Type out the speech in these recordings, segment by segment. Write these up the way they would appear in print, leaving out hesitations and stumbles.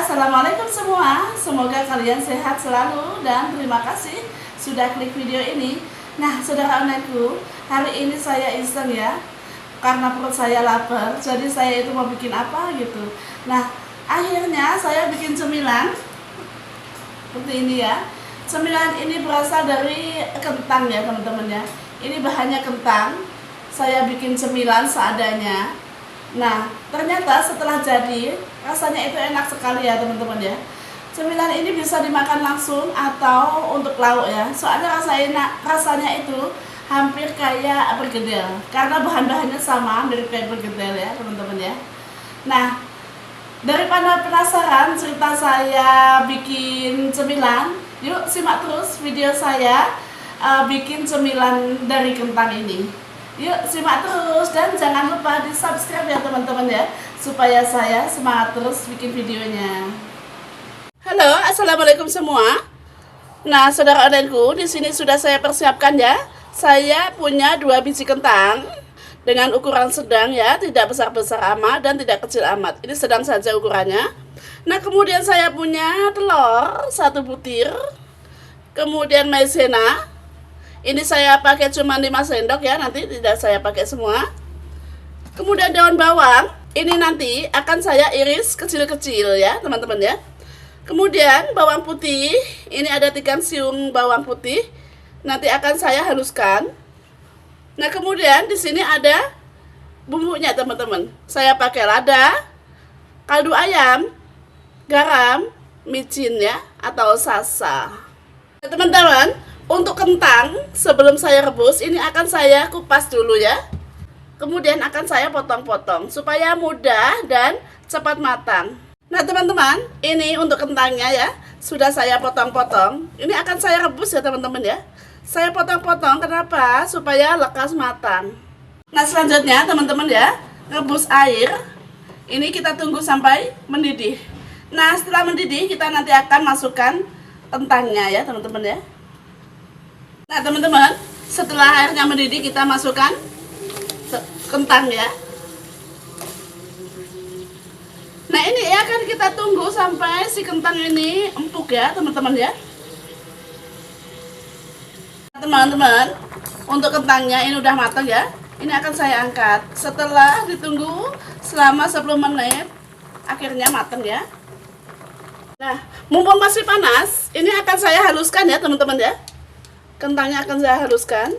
Assalamualaikum semua. Semoga kalian sehat selalu dan terima kasih sudah klik video ini. Nah, saudara onlineku, hari ini saya iseng ya, karena perut saya lapar, jadi saya itu mau bikin apa gitu. Nah, akhirnya saya bikin cemilan seperti ini ya. Cemilan ini berasal dari kentang ya teman-teman ya. Ini bahannya kentang. Saya bikin cemilan seadanya. Nah, ternyata setelah jadi, rasanya itu enak sekali ya teman-teman ya. Cemilan ini bisa dimakan langsung atau untuk lauk ya. Soalnya rasanya itu hampir kayak bergedel. Karena bahan-bahannya sama, mirip kayak bergedel ya teman-teman ya. Nah, daripada penasaran cerita saya bikin cemilan, yuk simak terus video saya bikin cemilan dari kentang ini. Yuk simak terus dan jangan lupa di subscribe ya teman-teman ya, supaya saya semangat terus bikin videonya. Halo, assalamualaikum semua. Nah, saudara onlineku, di sini sudah saya persiapkan ya. Saya punya 2 biji kentang dengan ukuran sedang ya, tidak besar-besar amat dan tidak kecil amat. Ini sedang saja ukurannya. Nah, kemudian saya punya telur 1 butir. Kemudian maizena. Ini saya pakai cuma 5 sendok ya, nanti tidak saya pakai semua. Kemudian daun bawang, ini nanti akan saya iris kecil-kecil ya, teman-teman ya. Kemudian bawang putih, ini ada 3 siung bawang putih, nanti akan saya haluskan. Nah, kemudian di sini ada bumbunya, teman-teman. Saya pakai lada, kaldu ayam, garam, micin ya, atau sasa. Nah, teman-teman, untuk kentang, sebelum saya rebus, ini akan saya kupas dulu ya. Kemudian akan saya potong-potong, supaya mudah dan cepat matang. Nah teman-teman, ini untuk kentangnya ya, sudah saya potong-potong. Ini akan saya rebus ya teman-teman ya. Saya potong-potong, kenapa? Supaya lekas matang. Nah selanjutnya teman-teman ya, rebus air. Ini kita tunggu sampai mendidih. Nah setelah mendidih, kita nanti akan masukkan kentangnya ya teman-teman ya. Nah teman-teman, setelah airnya mendidih kita masukkan kentang ya. Nah ini ya akan kita tunggu sampai si kentang ini empuk ya teman-teman ya. Teman-teman, untuk kentangnya ini udah matang ya. Ini akan saya angkat. Setelah ditunggu selama 10 menit, akhirnya matang ya. Nah, mumpung masih panas, ini akan saya haluskan ya teman-teman ya. Kentangnya akan saya haluskan.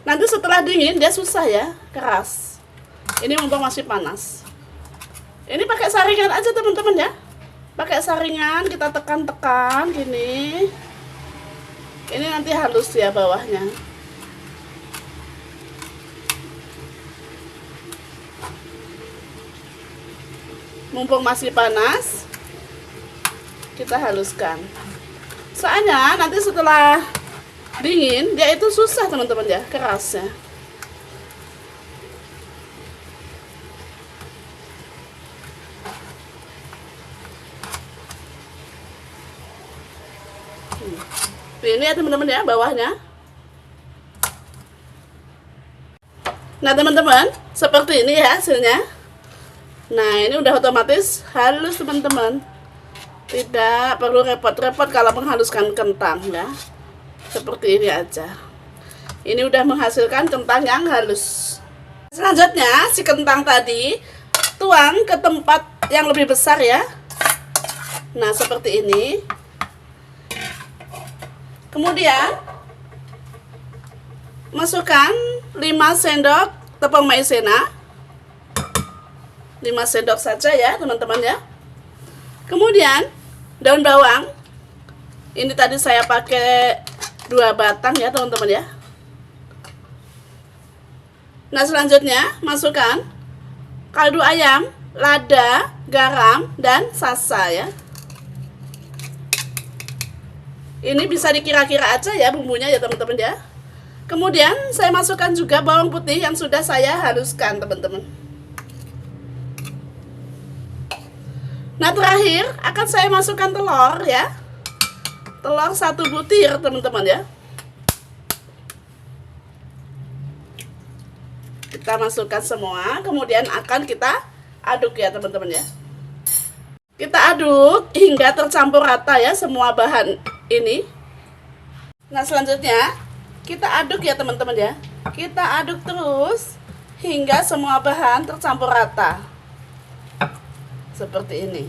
Nanti setelah dingin dia susah ya, keras. Ini mumpung masih panas. Ini pakai saringan aja teman-teman ya. Pakai saringan kita tekan-tekan gini. Ini nanti halus ya bawahnya. Mumpung masih panas, kita haluskan. Soalnya nanti setelah dingin dia itu susah teman-teman ya, kerasnya. Ini ya teman-teman ya bawahnya. Nah teman-teman, seperti ini ya hasilnya. Nah ini udah otomatis halus teman-teman. Tidak perlu repot-repot kalau menghaluskan kentang ya. Seperti ini aja. Ini udah menghasilkan kentang yang halus. Selanjutnya si kentang tadi tuang ke tempat yang lebih besar ya. Nah seperti ini. Kemudian masukkan 5 sendok tepung maizena. 5 sendok saja ya teman-teman ya. Kemudian daun bawang. Ini tadi saya pakai 2 batang ya teman-teman ya. Nah selanjutnya masukkan kaldu ayam, lada, garam, dan sasa ya. Ini bisa dikira-kira aja ya bumbunya ya teman-teman ya. Kemudian saya masukkan juga bawang putih yang sudah saya haluskan teman-teman. Nah terakhir akan saya masukkan telur ya. Telur 1 butir teman-teman ya. Kita masukkan semua, kemudian akan kita aduk ya teman-teman ya. Kita aduk hingga tercampur rata ya semua bahan ini. Nah, selanjutnya kita aduk ya teman-teman ya. Kita aduk terus hingga semua bahan tercampur rata. Seperti ini.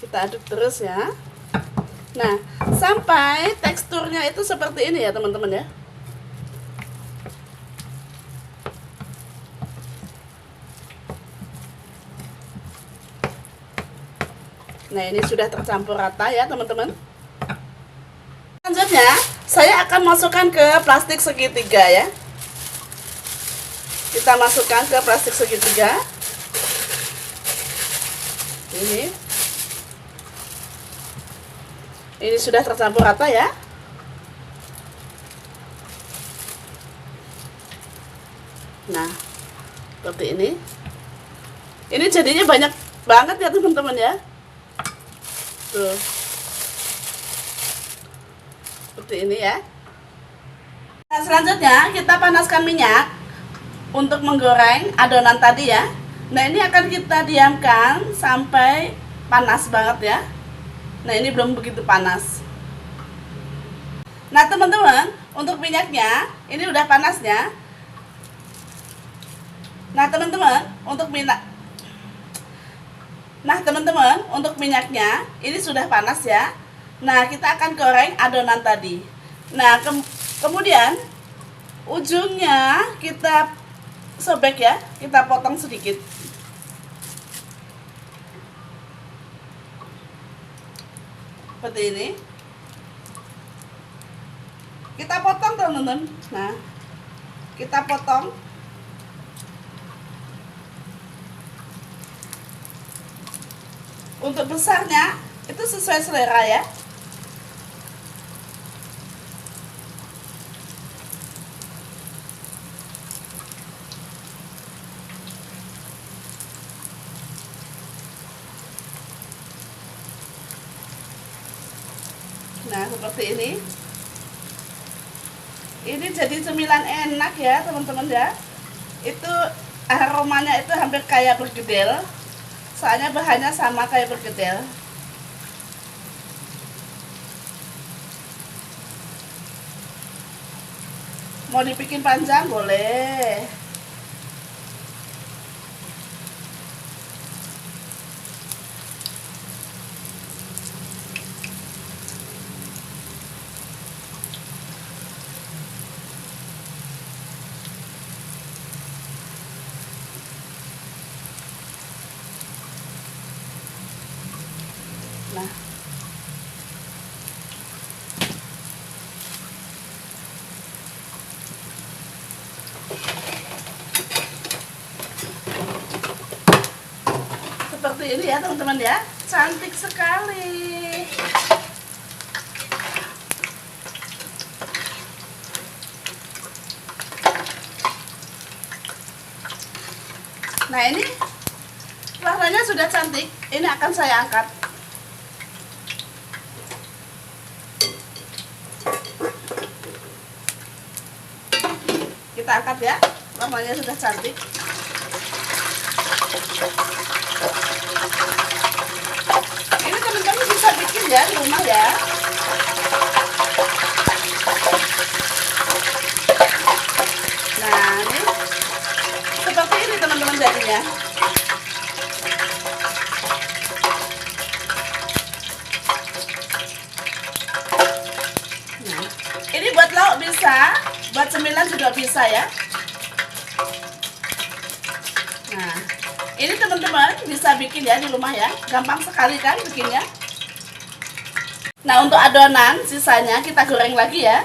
Kita aduk terus ya. Nah, sampai teksturnya itu seperti ini ya teman-teman ya. Nah, ini sudah tercampur rata ya teman-teman. Selanjutnya saya akan masukkan ke plastik segitiga ya. Kita masukkan ke plastik segitiga. Ini sudah tercampur rata ya. Nah, seperti ini. Ini jadinya banyak banget ya teman-teman ya. Tuh. Seperti ini ya. Nah, selanjutnya kita panaskan minyak untuk menggoreng adonan tadi ya. Nah, ini akan kita diamkan sampai panas banget ya. Nah, ini belum begitu panas. Nah, teman-teman, untuk minyaknya ini udah panasnya. Nah, teman-teman, untuk minyaknya ini sudah panas ya. Nah, kita akan goreng adonan tadi. Nah, kemudian ujungnya kita sobek ya, kita potong sedikit. Seperti ini. Kita potong teman-teman. Nah, kita potong. Untuk besarnya itu sesuai selera ya. Nah, seperti ini. Ini jadi cemilan enak ya teman-teman ya. Itu aromanya itu hampir kayak bergedel. Soalnya bahannya sama kayak bergedel. Mau dibikin panjang boleh. Nah, seperti ini ya teman-teman ya, cantik sekali. Nah, ini warnanya sudah cantik. Ini akan saya angkat. Kita angkat ya, warnanya sudah cantik. Ini teman-teman bisa bikin ya di rumah ya. Nah, ini seperti ini teman-teman jadinya. Nah, ini buat lauk bisa, buat cemilan juga bisa ya. Nah, ini teman-teman bisa bikin ya di rumah ya. Gampang sekali kan bikinnya. Nah, untuk adonan sisanya kita goreng lagi ya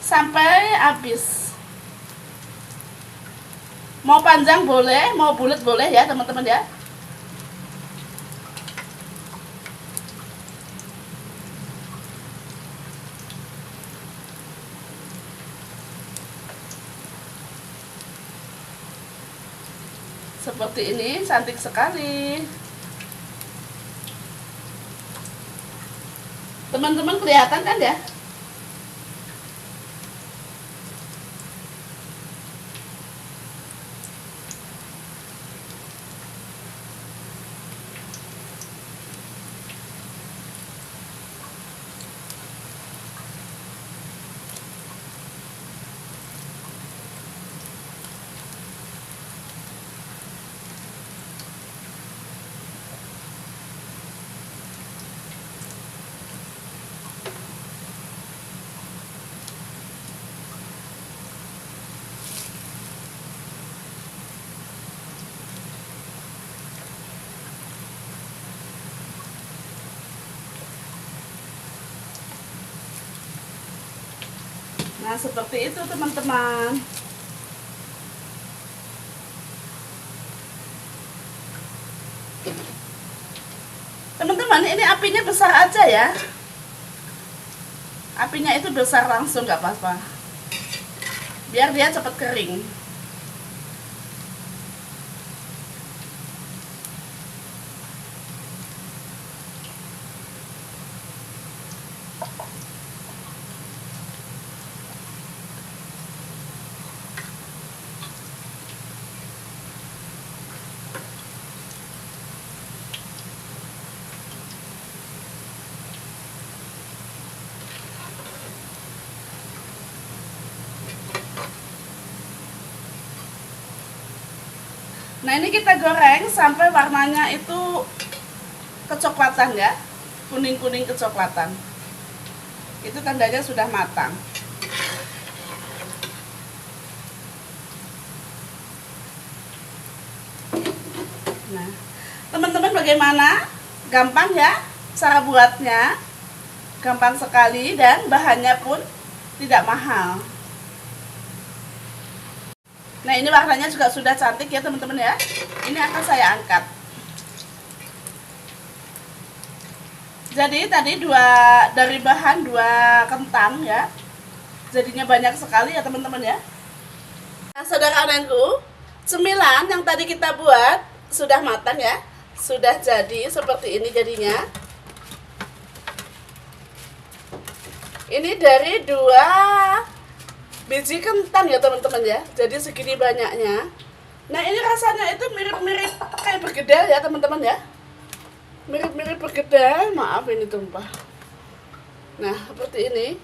sampai habis. Mau panjang boleh, mau bulat boleh ya teman-teman ya. Seperti ini, cantik sekali. Teman-teman kelihatan kan ya? Nah, seperti itu teman-teman. Teman-teman, ini apinya besar aja ya. Apinya itu besar langsung, nggak apa-apa. Biar dia cepat kering. Nah, ini kita goreng sampai warnanya itu kecoklatan ya, kuning-kuning kecoklatan. Itu tandanya sudah matang. Nah, teman-teman bagaimana? Gampang ya cara buatnya, gampang sekali dan bahannya pun tidak mahal. Nah, ini warnanya juga sudah cantik ya teman-teman ya. Ini akan saya angkat. Jadi tadi dari bahan 2 kentang ya. Jadinya banyak sekali ya teman-teman ya. Nah, saudara-saudaraku, cemilan yang tadi kita buat sudah matang ya. Sudah jadi seperti ini jadinya. Ini dari 2 biji kentang ya teman-teman ya, jadi segini banyaknya. Nah, ini rasanya itu mirip-mirip kayak perkedel ya teman-teman ya, mirip-mirip perkedel. Maaf ini tumpah. Nah, seperti ini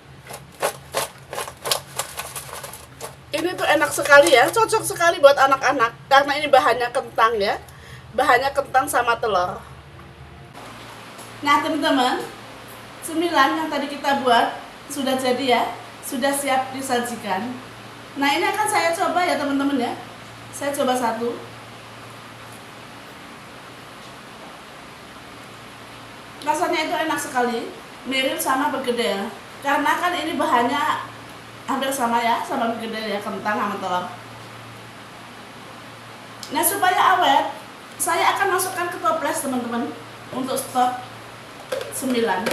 tuh enak sekali ya, cocok sekali buat anak-anak karena ini bahannya kentang ya, bahannya kentang sama telur. Nah teman-teman, cemilan yang tadi kita buat sudah jadi ya, sudah siap disajikan. Nah, ini akan saya coba ya teman-teman ya. Saya coba satu. Rasanya itu enak sekali, mirip sama perkedel. Karena kan ini bahannya hampir sama ya, sama perkedel ya, kentang sama telur. Nah, supaya awet, saya akan masukkan ke toples teman-teman untuk stok cemilan.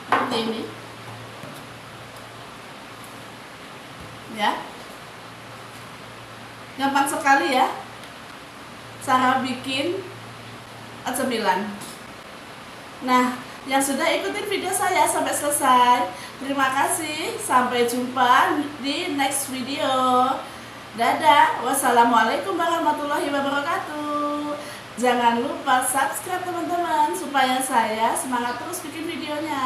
Seperti ini ya, gampang sekali ya cara bikin cemilan. Nah, yang sudah ikutin video saya sampai selesai, terima kasih. Sampai jumpa di next video. Dadah, wassalamualaikum warahmatullahi wabarakatuh. Jangan lupa subscribe teman-teman supaya saya semangat terus bikin videonya.